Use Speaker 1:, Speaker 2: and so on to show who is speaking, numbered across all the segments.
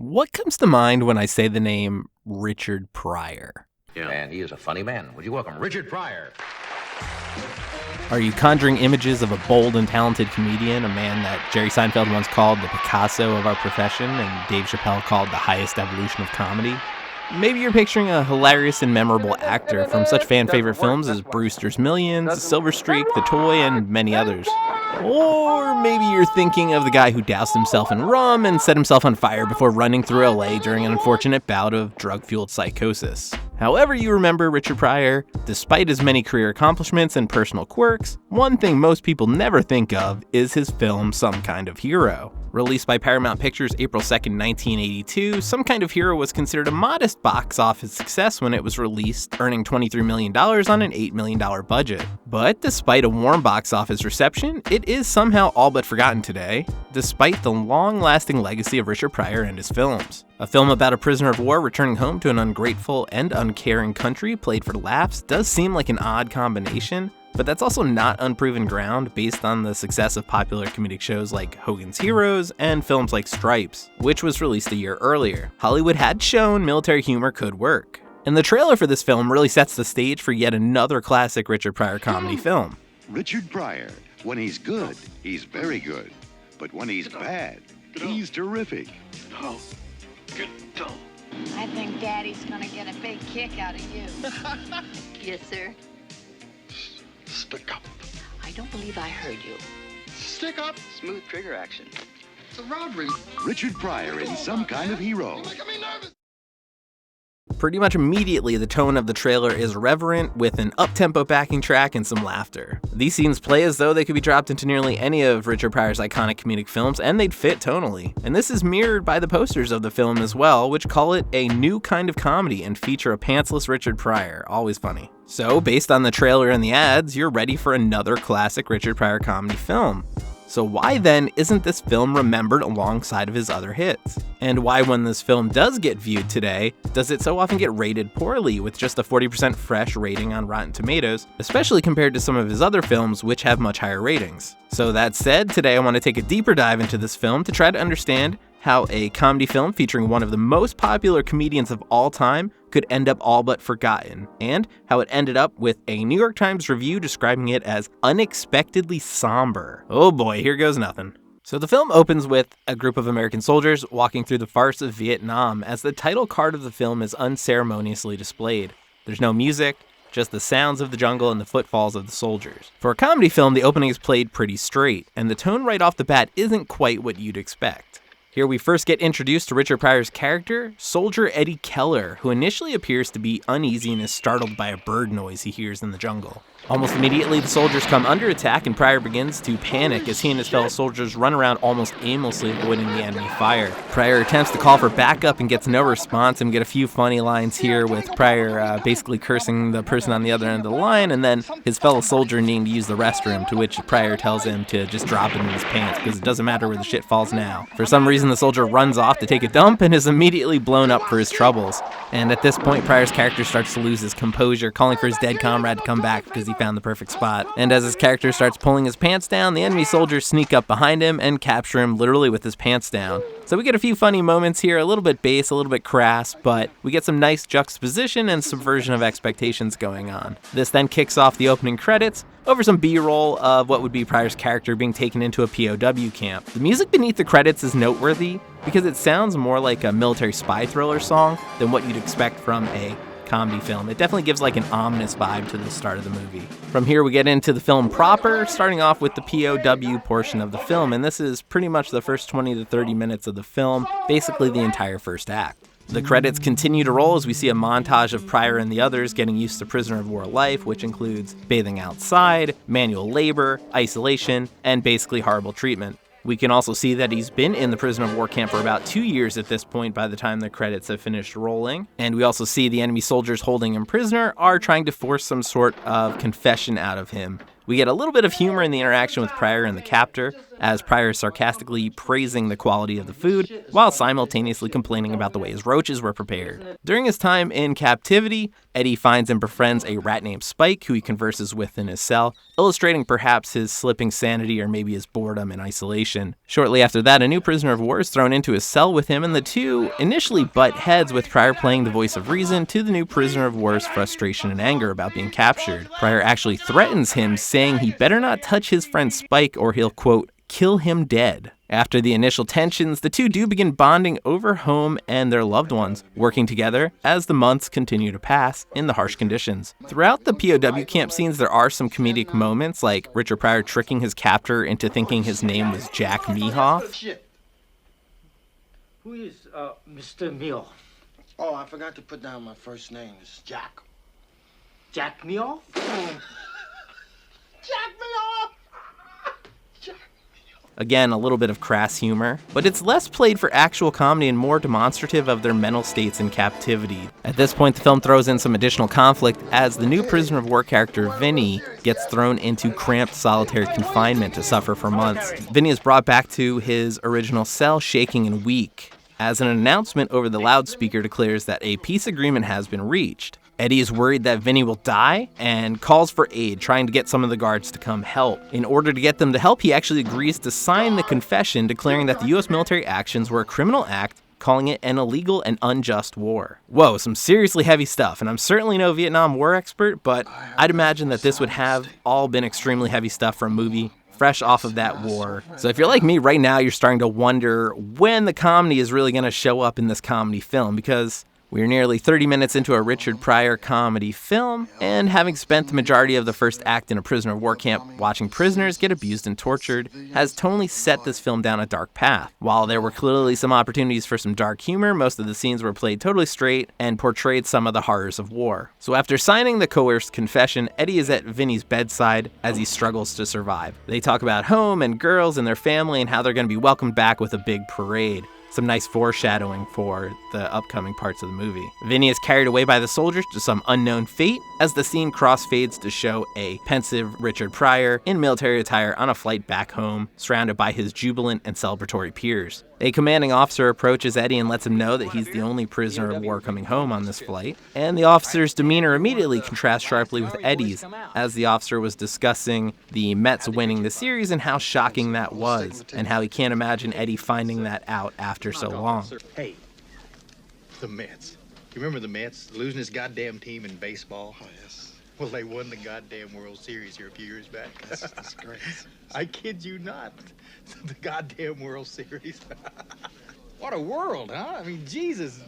Speaker 1: What comes to mind when I say the name Richard Pryor?
Speaker 2: Yeah. And he is a funny man. Would you welcome Richard Pryor?
Speaker 1: Are you conjuring images of a bold and talented comedian, a man that Jerry Seinfeld once called the Picasso of our profession and Dave Chappelle called the highest evolution of comedy? Maybe you're picturing a hilarious and memorable actor from such fan-favorite films as Brewster's Millions, Silver Streak, The Toy, and many others. Or maybe you're thinking of the guy who doused himself in rum and set himself on fire before running through LA during an unfortunate bout of drug-fueled psychosis. However you remember Richard Pryor, despite his many career accomplishments and personal quirks, one thing most people never think of is his film Some Kind of Hero. Released by Paramount Pictures April 2nd, 1982, Some Kind of Hero was considered a modest box office success when it was released, earning $23 million on an $8 million budget. But despite a warm box office reception, it is somehow all but forgotten today, despite the long-lasting legacy of Richard Pryor and his films. A film about a prisoner of war returning home to an ungrateful and uncaring country played for laughs does seem like an odd combination, but that's also not unproven ground based on the success of popular comedic shows like Hogan's Heroes and films like Stripes, which was released a year earlier. Hollywood had shown military humor could work. And the trailer for this film really sets the stage for yet another classic Richard Pryor comedy film.
Speaker 3: Richard Pryor, when he's good, he's very good. But when he's bad, he's terrific.
Speaker 4: I think Daddy's gonna get a big kick out of you.
Speaker 5: Yes, sir.
Speaker 6: Stick up.
Speaker 5: I don't believe I heard you.
Speaker 6: Stick up.
Speaker 5: Smooth trigger action.
Speaker 6: It's a robbery.
Speaker 3: Richard Pryor in Some Kind of Hero.
Speaker 6: You're making me nervous.
Speaker 1: Pretty much immediately, the tone of the trailer is reverent, with an up-tempo backing track and some laughter. These scenes play as though they could be dropped into nearly any of Richard Pryor's iconic comedic films, and they'd fit tonally. And this is mirrored by the posters of the film as well, which call it a new kind of comedy and feature a pantsless Richard Pryor. Always funny. So, based on the trailer and the ads, you're ready for another classic Richard Pryor comedy film. So why then isn't this film remembered alongside of his other hits? And why, when this film does get viewed today, does it so often get rated poorly with just a 40% fresh rating on Rotten Tomatoes, especially compared to some of his other films which have much higher ratings? So that said, today I want to take a deeper dive into this film to try to understand how a comedy film featuring one of the most popular comedians of all time could end up all but forgotten, and how it ended up with a New York Times review describing it as unexpectedly somber. Oh boy, here goes nothing. So the film opens with a group of American soldiers walking through the farce of Vietnam as the title card of the film is unceremoniously displayed. There's no music, just the sounds of the jungle and the footfalls of the soldiers. For a comedy film, the opening is played pretty straight, and the tone right off the bat isn't quite what you'd expect. Here we first get introduced to Richard Pryor's character, Soldier Eddie Keller, who initially appears to be uneasy and is startled by a bird noise he hears in the jungle. Almost immediately, the soldiers come under attack and Pryor begins to panic as he and his fellow soldiers run around almost aimlessly avoiding the enemy fire. Pryor attempts to call for backup and gets no response, and we get a few funny lines here with Pryor basically cursing the person on the other end of the line, and then his fellow soldier needing to use the restroom, to which Pryor tells him to just drop it in his pants because it doesn't matter where the shit falls now. For some reason, the soldier runs off to take a dump and is immediately blown up for his troubles. And at this point, Pryor's character starts to lose his composure, calling for his dead comrade to come back because he found the perfect spot. And as his character starts pulling his pants down, the enemy soldiers sneak up behind him and capture him literally with his pants down. So we get a few funny moments here, a little bit base, a little bit crass, but we get some nice juxtaposition and subversion of expectations going on. This then kicks off the opening credits over some B-roll of what would be Pryor's character being taken into a POW camp. The music beneath the credits is noteworthy because it sounds more like a military spy thriller song than what you'd expect from a comedy film. It definitely gives like an ominous vibe to the start of the movie. From here we get into the film proper, starting off with the POW portion of the film, and this is pretty much the first 20 to 30 minutes of the film, basically the entire first act. The credits continue to roll as we see a montage of Pryor and the others getting used to prisoner of war life, which includes bathing outside, manual labor, isolation, and basically horrible treatment. We can also see that he's been in the prisoner of war camp for about 2 years at this point by the time the credits have finished rolling. And we also see the enemy soldiers holding him prisoner are trying to force some sort of confession out of him. We get a little bit of humor in the interaction with Pryor and the captor, as Pryor is sarcastically praising the quality of the food while simultaneously complaining about the way his roaches were prepared. During his time in captivity, Eddie finds and befriends a rat named Spike, who he converses with in his cell, illustrating perhaps his slipping sanity or maybe his boredom and isolation. Shortly after that, a new prisoner of war is thrown into his cell with him, and the two initially butt heads, with Pryor playing the voice of reason to the new prisoner of war's frustration and anger about being captured. Pryor actually threatens him, saying he better not touch his friend Spike or he'll, quote, kill him dead. After the initial tensions, the two do begin bonding over home and their loved ones, working together as the months continue to pass in the harsh conditions. Throughout the POW camp scenes, there are some comedic moments, like Richard Pryor tricking his captor into thinking his name was Jack Mehoff.
Speaker 7: Who is Mr. Meow?
Speaker 6: Oh, I forgot to put down my first name. It's Jack.
Speaker 7: Jack Meow?
Speaker 6: Jack me off!
Speaker 1: Again, a little bit of crass humor, but it's less played for actual comedy and more demonstrative of their mental states in captivity. At this point, the film throws in some additional conflict as the new prisoner of war character, Vinny, gets thrown into cramped solitary confinement to suffer for months. Vinny is brought back to his original cell, shaking and weak, as an announcement over the loudspeaker declares that a peace agreement has been reached. Eddie is worried that Vinny will die and calls for aid, trying to get some of the guards to come help. In order to get them to help, he actually agrees to sign the confession declaring that the U.S. military actions were a criminal act, calling it an illegal and unjust war. Whoa, some seriously heavy stuff, and I'm certainly no Vietnam War expert, but I'd imagine that this would have all been extremely heavy stuff for a movie fresh off of that war. So if you're like me right now, you're starting to wonder when the comedy is really going to show up in this comedy film, because we're nearly 30 minutes into a Richard Pryor comedy film, and having spent the majority of the first act in a prisoner of war camp watching prisoners get abused and tortured, has tonally set this film down a dark path. While there were clearly some opportunities for some dark humor, most of the scenes were played totally straight and portrayed some of the horrors of war. So after signing the coerced confession, Eddie is at Vinny's bedside as he struggles to survive. They talk about home and girls and their family and how they're going to be welcomed back with a big parade. Some nice foreshadowing for the upcoming parts of the movie. Vinny is carried away by the soldiers to some unknown fate as the scene crossfades to show a pensive Richard Pryor in military attire on a flight back home, surrounded by his jubilant and celebratory peers. A commanding officer approaches Eddie and lets him know that he's the only prisoner of war coming home on this flight, and the officer's demeanor immediately contrasts sharply with Eddie's, as the officer was discussing the Mets winning the series and how shocking that was, and how he can't imagine Eddie finding that out after so long.
Speaker 8: Hey, the Mets. You remember the Mets losing this goddamn team in baseball?
Speaker 6: Oh, yes.
Speaker 8: Well, they won the goddamn World Series here a few years back.
Speaker 6: That's great.
Speaker 8: I kid you not. The goddamn World Series. What a world, huh? I mean, Jesus.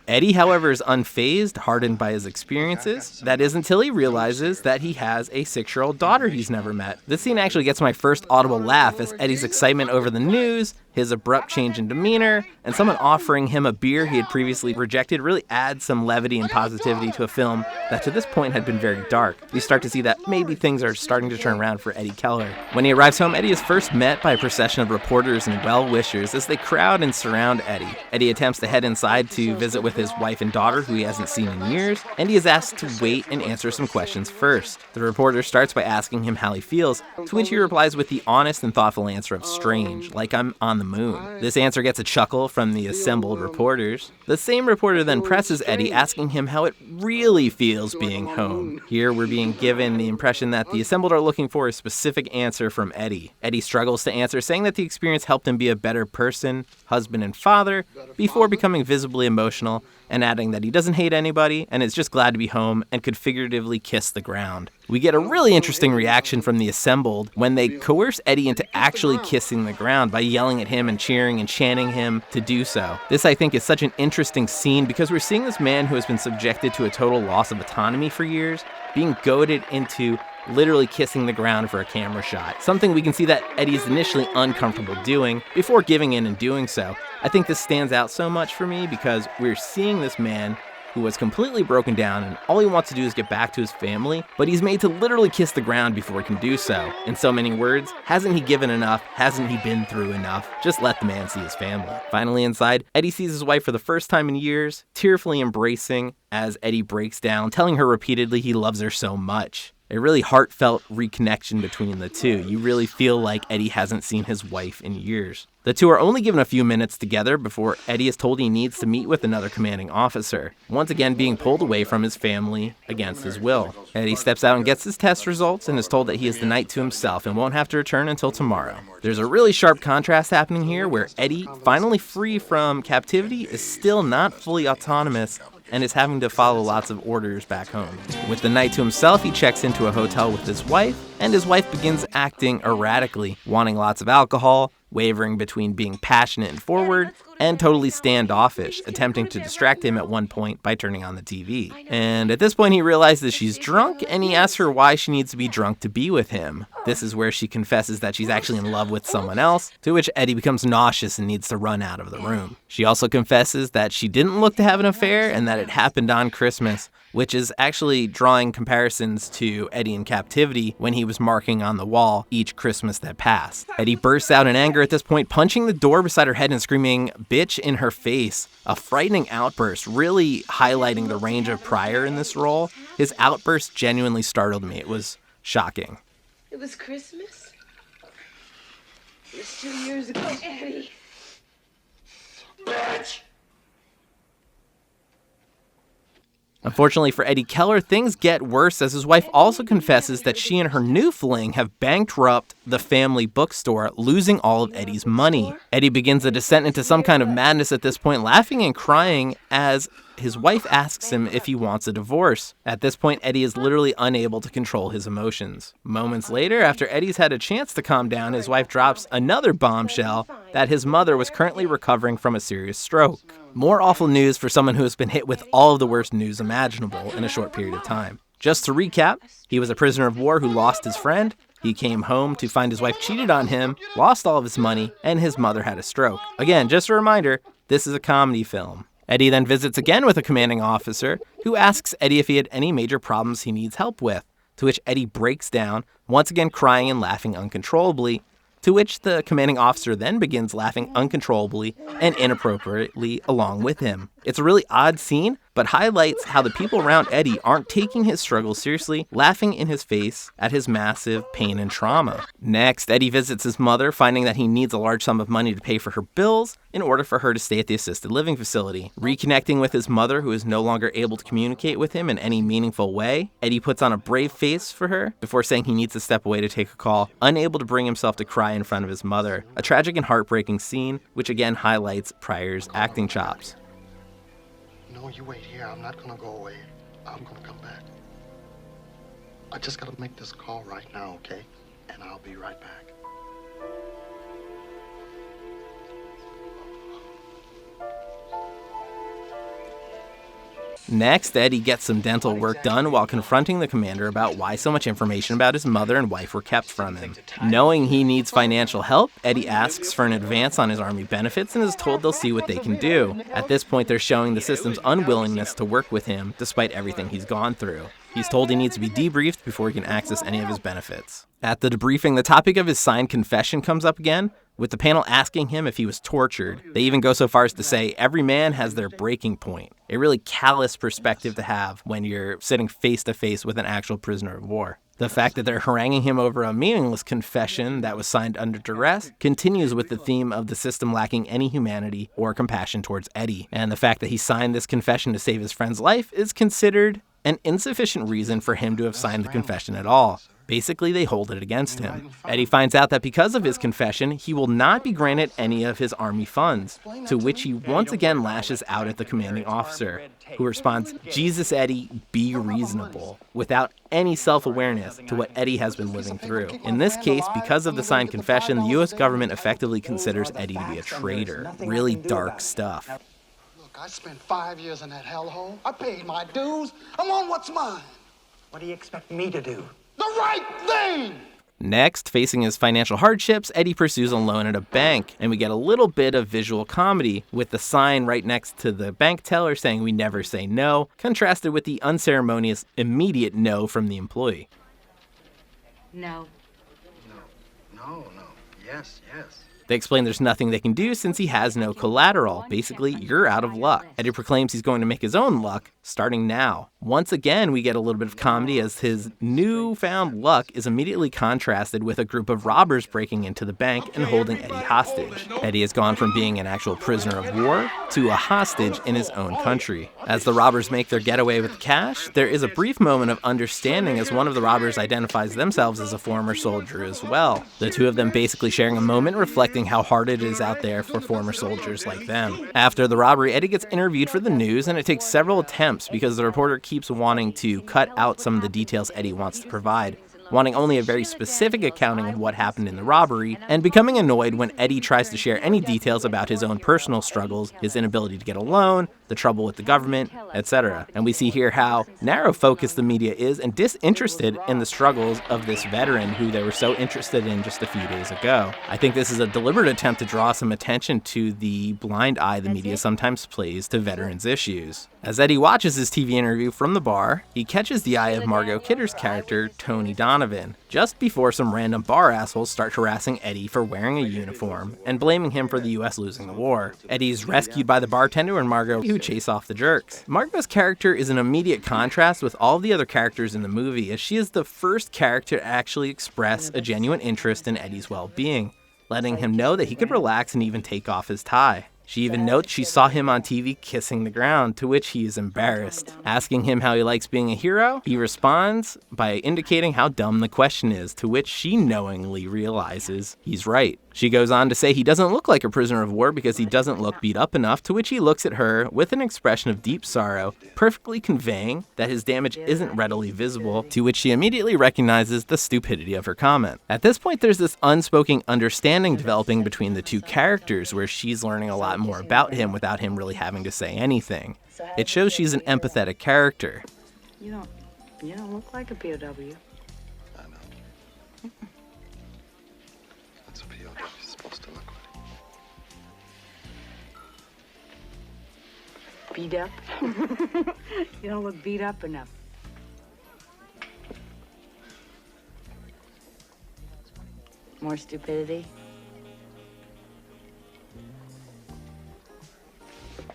Speaker 1: Eddie, however, is unfazed, hardened by his experiences. That is until he realizes that he has a 6-year-old daughter he's never met. This scene actually gets my first audible laugh as Eddie's excitement over the news, his abrupt change in demeanor, and someone offering him a beer he had previously rejected really adds some levity and positivity to a film that to this point had been very dark. We start to see that maybe things are starting to turn around for Eddie Keller. When he arrives home, Eddie is first met by a procession of reporters and well-wishers as they crowd and surround Eddie. Eddie attempts to head inside to visit with his wife and daughter, who he hasn't seen in years, and he is asked to wait and answer some questions first. The reporter starts by asking him how he feels, to which he replies with the honest and thoughtful answer of strange, like I'm on the moon. This answer gets a chuckle from the assembled reporters. The same reporter then presses Eddie, asking him how it really feels being home. Here we're being given the impression that the assembled are looking for a specific answer from Eddie. Eddie struggles to answer, saying that the experience helped him be a better person, husband and father, before becoming visibly emotional, and adding that he doesn't hate anybody and is just glad to be home and could figuratively kiss the ground. We get a really interesting reaction from the assembled when they coerce Eddie into actually kissing the ground by yelling at him and cheering and chanting him to do so. This, I think, is such an interesting scene because we're seeing this man who has been subjected to a total loss of autonomy for years being goaded into literally kissing the ground for a camera shot. Something we can see that Eddie is initially uncomfortable doing before giving in and doing so. I think this stands out so much for me because we're seeing this man who was completely broken down and all he wants to do is get back to his family, but he's made to literally kiss the ground before he can do so. In so many words, hasn't he given enough? Hasn't he been through enough? Just let the man see his family. Finally inside, Eddie sees his wife for the first time in years, tearfully embracing as Eddie breaks down, telling her repeatedly he loves her so much. A really heartfelt reconnection between the two. You really feel like Eddie hasn't seen his wife in years. The two are only given a few minutes together before Eddie is told he needs to meet with another commanding officer, once again being pulled away from his family against his will. Eddie steps out and gets his test results and is told that he has the night to himself and won't have to return until tomorrow. There's a really sharp contrast happening here where Eddie, finally free from captivity, is still not fully autonomous and is having to follow lots of orders back home. With the night to himself, he checks into a hotel with his wife, and his wife begins acting erratically, wanting lots of alcohol, wavering between being passionate and forward, and totally standoffish, attempting to distract him at one point by turning on the TV. And at this point he realizes she's drunk, and he asks her why she needs to be drunk to be with him. This is where she confesses that she's actually in love with someone else, to which Eddie becomes nauseous and needs to run out of the room. She also confesses that she didn't look to have an affair and that it happened on Christmas, which is actually drawing comparisons to Eddie in captivity when he was marking on the wall each Christmas that passed. Eddie bursts out in anger at this point, punching the door beside her head and screaming, "Bitch," in her face. A frightening outburst, really highlighting the range of Pryor in this role. His outburst genuinely startled me. It was shocking.
Speaker 9: It was Christmas? It was 2 years ago, Eddie.
Speaker 6: Bitch!
Speaker 1: Unfortunately for Eddie Keller, things get worse as his wife also confesses that she and her new fling have bankrupted the family bookstore, losing all of Eddie's money. Eddie begins a descent into some kind of madness at this point, laughing and crying as his wife asks him if he wants a divorce. At this point, Eddie is literally unable to control his emotions. Moments later, after Eddie's had a chance to calm down, his wife drops another bombshell that his mother was currently recovering from a serious stroke. More awful news for someone who has been hit with all of the worst news imaginable in a short period of time. Just to recap, he was a prisoner of war who lost his friend. He came home to find his wife cheated on him, lost all of his money, and his mother had a stroke. Again, just a reminder, this is a comedy film. Eddie then visits again with a commanding officer who asks Eddie if he had any major problems he needs help with, to which Eddie breaks down, once again crying and laughing uncontrollably, to which the commanding officer then begins laughing uncontrollably and inappropriately along with him. It's a really odd scene, but highlights how the people around Eddie aren't taking his struggles seriously, laughing in his face at his massive pain and trauma. Next, Eddie visits his mother, finding that he needs a large sum of money to pay for her bills in order for her to stay at the assisted living facility. Reconnecting with his mother, who is no longer able to communicate with him in any meaningful way, Eddie puts on a brave face for her before saying he needs to step away to take a call, unable to bring himself to cry in front of his mother. A tragic and heartbreaking scene, which again highlights Pryor's acting chops.
Speaker 6: No, you wait here. I'm not gonna go away. I'm gonna come back. I just gotta make this call right now, okay? And I'll be right back.
Speaker 1: Next, Eddie gets some dental work done while confronting the commander about why so much information about his mother and wife were kept from him. Knowing he needs financial help, Eddie asks for an advance on his army benefits and is told they'll see what they can do. At this point, they're showing the system's unwillingness to work with him despite everything he's gone through. He's told he needs to be debriefed before he can access any of his benefits. At the debriefing, the topic of his signed confession comes up again, with the panel asking him if he was tortured. They even go so far as to say every man has their breaking point. A really callous perspective to have when you're sitting face to face with an actual prisoner of war. The fact that they're haranguing him over a meaningless confession that was signed under duress continues with the theme of the system lacking any humanity or compassion towards Eddie. And the fact that he signed this confession to save his friend's life is considered an insufficient reason for him to have signed the confession at all. Basically, they hold it against him. Eddie finds out that because of his confession, he will not be granted any of his army funds, to which he once again lashes out at the commanding officer, who responds, "Jesus, Eddie, be reasonable," without any self-awareness to what Eddie has been living through. In this case, because of the signed confession, the U.S. government effectively considers Eddie to be a traitor. Really dark stuff.
Speaker 6: Look, I spent 5 years in that hellhole. I paid my dues. I want what's mine.
Speaker 7: What do you expect me to do?
Speaker 6: The right thing!
Speaker 1: Next, facing his financial hardships, Eddie pursues a loan at a bank, and we get a little bit of visual comedy with the sign right next to the bank teller saying "We never say no," contrasted with the unceremonious, immediate no from the employee.
Speaker 5: No.
Speaker 6: No. Yes.
Speaker 1: They explain there's nothing they can do since he has no collateral. Basically, you're out of luck. Eddie proclaims he's going to make his own luck, starting now. Once again, we get a little bit of comedy as his newfound luck is immediately contrasted with a group of robbers breaking into the bank and holding Eddie hostage. Eddie has gone from being an actual prisoner of war to a hostage in his own country. As the robbers make their getaway with the cash, there is a brief moment of understanding as one of the robbers identifies themselves as a former soldier as well. The two of them basically sharing a moment reflecting how hard it is out there for former soldiers like them. After the robbery, Eddie gets interviewed for the news, and it takes several attempts because the reporter keeps wanting to cut out some of the details Eddie wants to provide, wanting only a very specific accounting of what happened in the robbery, and becoming annoyed when Eddie tries to share any details about his own personal struggles, his inability to get a loan, the trouble with the government, etc. And we see here how narrow-focused the media is and disinterested in the struggles of this veteran who they were so interested in just a few days ago. I think this is a deliberate attempt to draw some attention to the blind eye the media sometimes plays to veterans' issues. As Eddie watches his TV interview from the bar, he catches the eye of Margot Kidder's character, Tony Donovan, just before some random bar assholes start harassing Eddie for wearing a uniform and blaming him for the US losing the war. Eddie's rescued by the bartender and Margot, who chase off the jerks. Margot's character is an immediate contrast with all the other characters in the movie, as she is the first character to actually express a genuine interest in Eddie's well-being, letting him know that he could relax and even take off his tie. She even notes she saw him on TV kissing the ground, to which he is embarrassed. Asking him how he likes being a hero, he responds by indicating how dumb the question is, to which she knowingly realizes he's right. She goes on to say he doesn't look like a prisoner of war because he doesn't look beat up enough, to which he looks at her with an expression of deep sorrow, perfectly conveying that his damage isn't readily visible, to which she immediately recognizes the stupidity of her comment. At this point, there's this unspoken understanding developing between the two characters, where she's learning a lot more about him without him really having to say anything. It shows she's an empathetic character.
Speaker 5: You don't look like a POW.
Speaker 6: I know. That's what POW is supposed to look like.
Speaker 5: Beat up? You don't look beat up enough. More stupidity?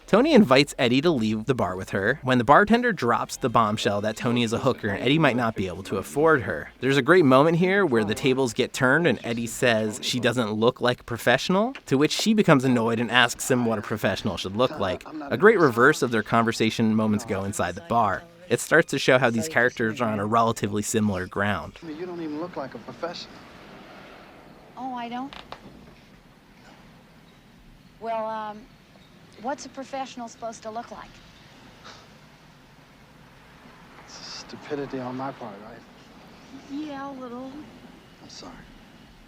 Speaker 1: Tony invites Eddie to leave the bar with her when the bartender drops the bombshell that Tony is a hooker and Eddie might not be able to afford her. There's a great moment here where the tables get turned and Eddie says she doesn't look like a professional, to which she becomes annoyed and asks him what a professional should look like. A great reverse of their conversation moments ago inside the bar. It starts to show how these characters are on a relatively similar ground.
Speaker 6: You don't even look like a professional.
Speaker 4: Oh, I don't? Well, what's a professional supposed to look like?
Speaker 6: It's stupidity on my part, right?
Speaker 4: Yeah, a little.
Speaker 6: I'm sorry.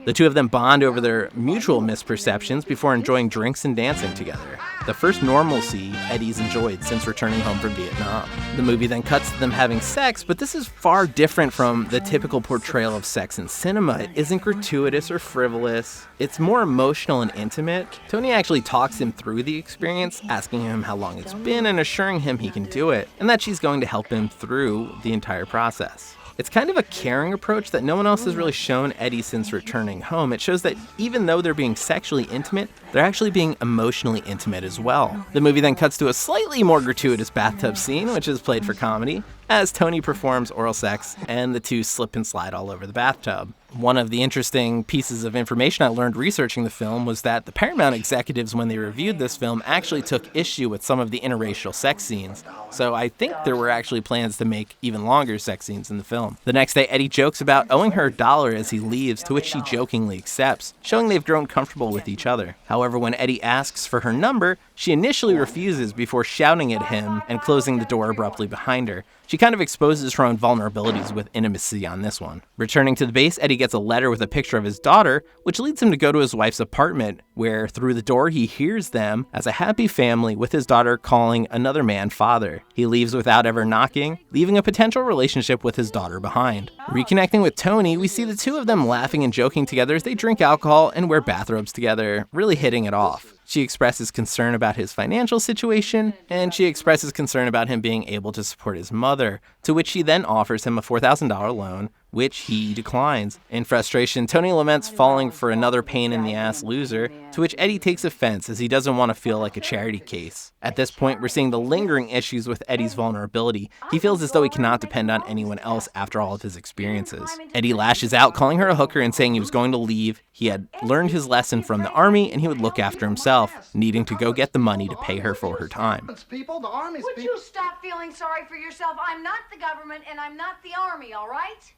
Speaker 1: The two of them bond over their mutual misperceptions before enjoying drinks and dancing together. The first normalcy Eddie's enjoyed since returning home from Vietnam. The movie then cuts to them having sex, but this is far different from the typical portrayal of sex in cinema. It isn't gratuitous or frivolous. It's more emotional and intimate. Tony actually talks him through the experience, asking him how long it's been and assuring him he can do it, and that she's going to help him through the entire process. It's kind of a caring approach that no one else has really shown Eddie since returning home. It shows that even though they're being sexually intimate, they're actually being emotionally intimate as well. The movie then cuts to a slightly more gratuitous bathtub scene, which is played for comedy, as Tony performs oral sex and the two slip and slide all over the bathtub. One of the interesting pieces of information I learned researching the film was that the Paramount executives, when they reviewed this film, actually took issue with some of the interracial sex scenes. So I think there were actually plans to make even longer sex scenes in the film. The next day, Eddie jokes about owing her $1 as he leaves, to which she jokingly accepts, showing they've grown comfortable with each other. However, when Eddie asks for her number, she initially refuses before shouting at him and closing the door abruptly behind her. She kind of exposes her own vulnerabilities with intimacy on this one. Returning to the base, Eddie gets a letter with a picture of his daughter, which leads him to go to his wife's apartment, where through the door he hears them as a happy family with his daughter calling another man father. He leaves without ever knocking, leaving a potential relationship with his daughter behind. Reconnecting with Tony, we see the two of them laughing and joking together as they drink alcohol and wear bathrobes together, really hitting it off. She expresses concern about his financial situation, and she expresses concern about him being able to support his mother, to which she then offers him a $4,000 loan, which he declines. In frustration, Tony laments falling for another pain-in-the-ass loser, to which Eddie takes offense as he doesn't want to feel like a charity case. At this point, we're seeing the lingering issues with Eddie's vulnerability. He feels as though he cannot depend on anyone else after all of his experiences. Eddie lashes out, calling her a hooker and saying he was going to leave. He had learned his lesson from the army and he would look after himself, needing to go get the money to pay her for her time.
Speaker 4: Would you stop feeling sorry for yourself? I'm not the government and I'm not the army, all right?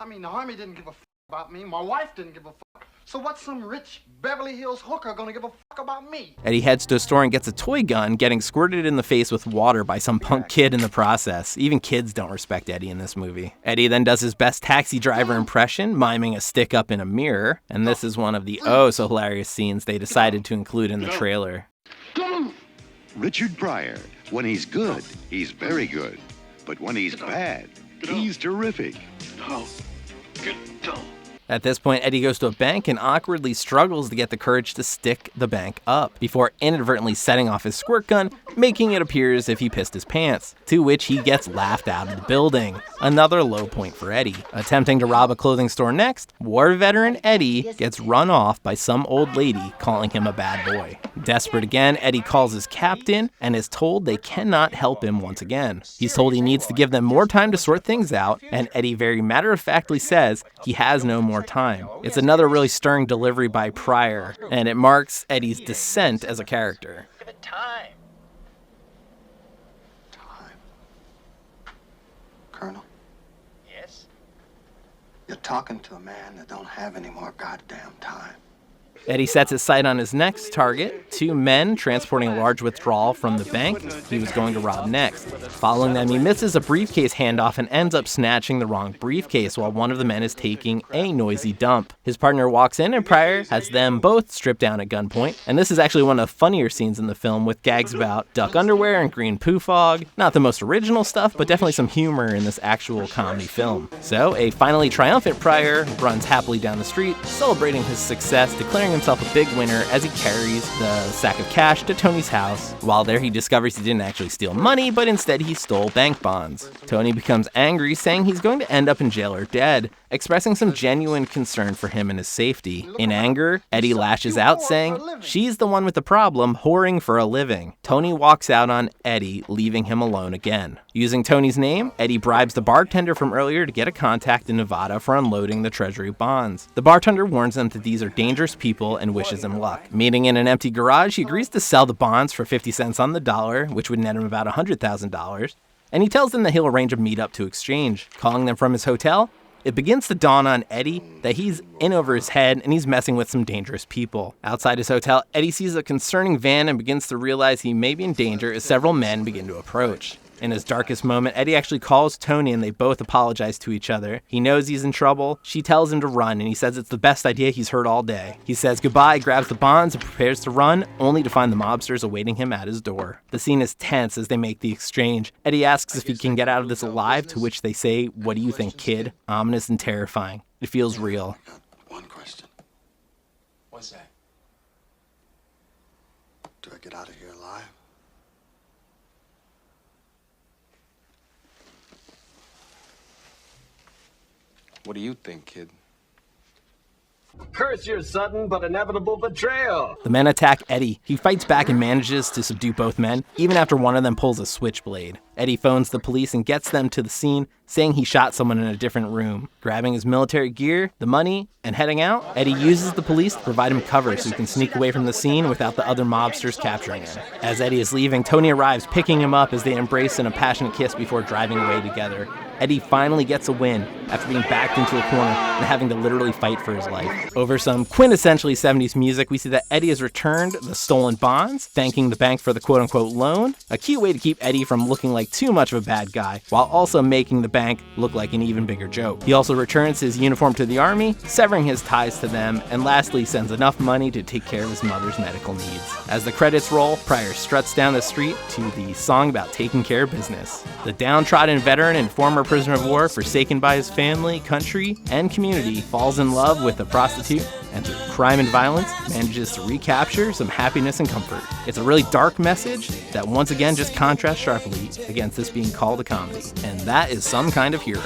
Speaker 6: I mean, the army didn't give a fuck about me. My wife didn't give a fuck. So what's some rich Beverly Hills hooker gonna give a fuck about me?
Speaker 1: Eddie heads to a store and gets a toy gun, getting squirted in the face with water by some punk kid in the process. Even kids don't respect Eddie in this movie. Eddie then does his best taxi driver impression, miming a stick up in a mirror, and this is one of the so hilarious scenes they decided to include in the trailer.
Speaker 3: Richard Pryor. When he's good, he's very good. But when he's bad, he's terrific.
Speaker 1: At this point, Eddie goes to a bank and awkwardly struggles to get the courage to stick the bank up before inadvertently setting off his squirt gun, making it appear as if he pissed his pants, to which he gets laughed out of the building. Another low point for Eddie. Attempting to rob a clothing store next, war veteran Eddie gets run off by some old lady calling him a bad boy. Desperate again, Eddie calls his captain and is told they cannot help him once again. He's told he needs to give them more time to sort things out, and Eddie very matter-of-factly says he has no more time. It's another really stirring delivery by Pryor, and it marks Eddie's descent as a character.
Speaker 7: Give it time.
Speaker 6: Time. Colonel,
Speaker 7: Yes?
Speaker 6: you're talking to a man that don't have any more goddamn time.
Speaker 1: Eddie sets his sight on his next target, two men transporting a large withdrawal from the bank he was going to rob next. Following them, he misses a briefcase handoff and ends up snatching the wrong briefcase while one of the men is taking a noisy dump. His partner walks in and Pryor has them both stripped down at gunpoint, and this is actually one of the funnier scenes in the film with gags about duck underwear and green poo fog. Not the most original stuff, but definitely some humor in this actual comedy film. So, a finally triumphant Pryor runs happily down the street, celebrating his success, declaring himself a big winner as he carries the sack of cash to Tony's house. While there, he discovers he didn't actually steal money, but instead he stole bank bonds. Tony becomes angry, saying he's going to end up in jail or dead, expressing some genuine concern for him and his safety. In anger, Eddie lashes out, saying she's the one with the problem, whoring for a living. Tony walks out on Eddie, leaving him alone again. Using Tony's name, Eddie bribes the bartender from earlier to get a contact in Nevada for unloading the treasury bonds. The bartender warns them that these are dangerous people and wishes him luck. Meeting in an empty garage, he agrees to sell the bonds for 50 cents on the dollar, which would net him about $100,000, and he tells them that he'll arrange a meetup to exchange. Calling them from his hotel, it begins to dawn on Eddie that he's in over his head and he's messing with some dangerous people. Outside his hotel, Eddie sees a concerning van and begins to realize he may be in danger as several men begin to approach. In his darkest moment, Eddie actually calls Tony and they both apologize to each other. He knows he's in trouble. She tells him to run and he says it's the best idea he's heard all day. He says goodbye, grabs the bonds, and prepares to run, only to find the mobsters awaiting him at his door. The scene is tense as they make the exchange. Eddie asks if he can get out of this alive, to which they say, "What do you think, kid?" Ominous and terrifying. It feels real.
Speaker 6: I got one question.
Speaker 7: What's that?
Speaker 6: Do I get out of here alive?
Speaker 10: What do you think, kid?
Speaker 7: Curse your sudden but inevitable betrayal.
Speaker 1: The men attack Eddie. He fights back and manages to subdue both men, even after one of them pulls a switchblade. Eddie phones the police and gets them to the scene, saying he shot someone in a different room. Grabbing his military gear, the money, and heading out, Eddie uses the police to provide him cover so he can sneak away from the scene without the other mobsters capturing him. As Eddie is leaving, Tony arrives, picking him up as they embrace in a passionate kiss before driving away together. Eddie finally gets a win after being backed into a corner and having to literally fight for his life. Over some quintessentially 70s music, we see that Eddie has returned the stolen bonds, thanking the bank for the quote-unquote loan, a cute way to keep Eddie from looking like too much of a bad guy, while also making the bank look like an even bigger joke. He also returns his uniform to the army, severing his ties to them, and lastly sends enough money to take care of his mother's medical needs. As the credits roll, Pryor struts down the street to the song about taking care of business. The downtrodden veteran and former prisoner of war, forsaken by his family, country, and community, falls in love with a prostitute and through crime and violence manages to recapture some happiness and comfort. It's a really dark message that once again just contrasts sharply against this being called a comedy, and that is some kind of hero.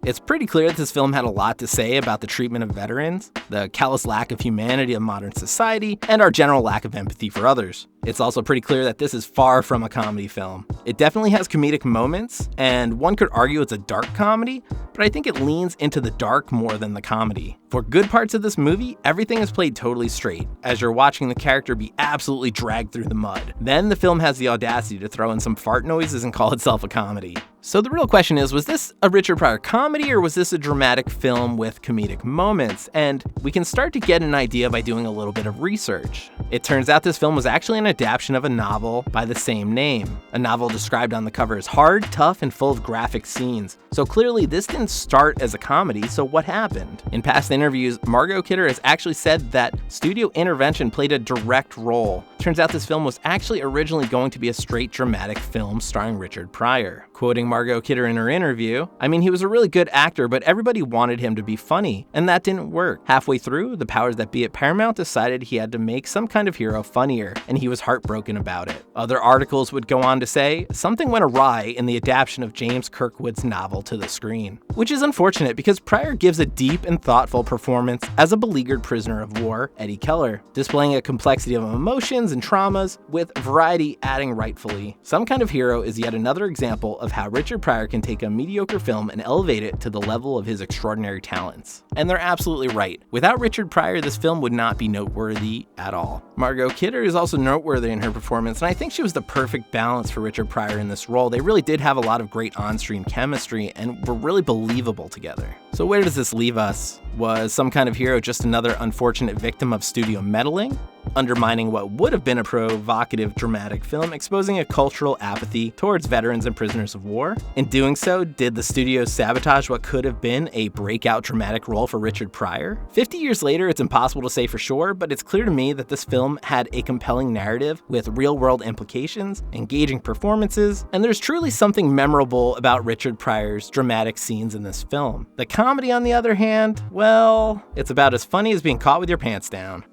Speaker 1: It's pretty clear that this film had a lot to say about the treatment of veterans, the callous lack of humanity of modern society, and our general lack of empathy for others. It's also pretty clear that this is far from a comedy film. It definitely has comedic moments, and one could argue it's a dark comedy, but I think it leans into the dark more than the comedy. For good parts of this movie, everything is played totally straight, as you're watching the character be absolutely dragged through the mud. Then the film has the audacity to throw in some fart noises and call itself a comedy. So the real question is, was this a Richard Pryor comedy, or was this a dramatic film with comedic moments? And we can start to get an idea by doing a little bit of research. It turns out this film was actually an adaptation of a novel by the same name, a novel described on the cover as hard, tough, and full of graphic scenes. So clearly this didn't start as a comedy, so what happened? In past interviews, Margot Kidder has actually said that studio intervention played a direct role. Turns out this film was actually originally going to be a straight dramatic film starring Richard Pryor. Quoting Margot Kidder in her interview, "I mean, he was a really good actor, but everybody wanted him to be funny, and that didn't work. Halfway through, the powers that be at Paramount decided he had to make some kind of hero funnier, and he was heartbroken about it." Other articles would go on to say, something went awry in the adaptation of James Kirkwood's novel to the screen. Which is unfortunate, because Pryor gives a deep and thoughtful performance as a beleaguered prisoner of war, Eddie Keller, displaying a complexity of emotions and traumas, with variety adding rightfully. Some Kind of Hero is yet another example of how Richard Pryor can take a mediocre film and elevate it to the level of his extraordinary talents. And they're absolutely right. Without Richard Pryor, this film would not be noteworthy at all. Margot Kidder is also noteworthy in her performance, and I think she was the perfect balance for Richard Pryor in this role. They really did have a lot of great on-screen chemistry and were really believable together. So where does this leave us? Was Some Kind of Hero just another unfortunate victim of studio meddling, undermining what would have been a provocative, dramatic film, exposing a cultural apathy towards veterans and prisoners of war? In doing so, did the studio sabotage what could have been a breakout dramatic role for Richard Pryor? 50 years later, it's impossible to say for sure, but it's clear to me that this film had a compelling narrative with real-world implications, engaging performances, and there's truly something memorable about Richard Pryor's dramatic scenes in this film. The comedy, on the other hand, well, it's about as funny as being caught with your pants down.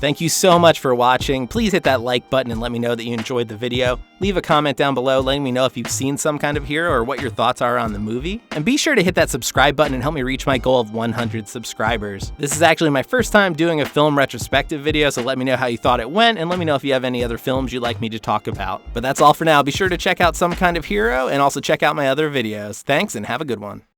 Speaker 1: Thank you so much for watching. Please hit that like button and let me know that you enjoyed the video. Leave a comment down below letting me know if you've seen Some Kind of Hero or what your thoughts are on the movie. And be sure to hit that subscribe button and help me reach my goal of 100 subscribers. This is actually my first time doing a film retrospective video, so let me know how you thought it went, and let me know if you have any other films you'd like me to talk about. But that's all for now. Be sure to check out Some Kind of Hero and also check out my other videos. Thanks, and have a good one.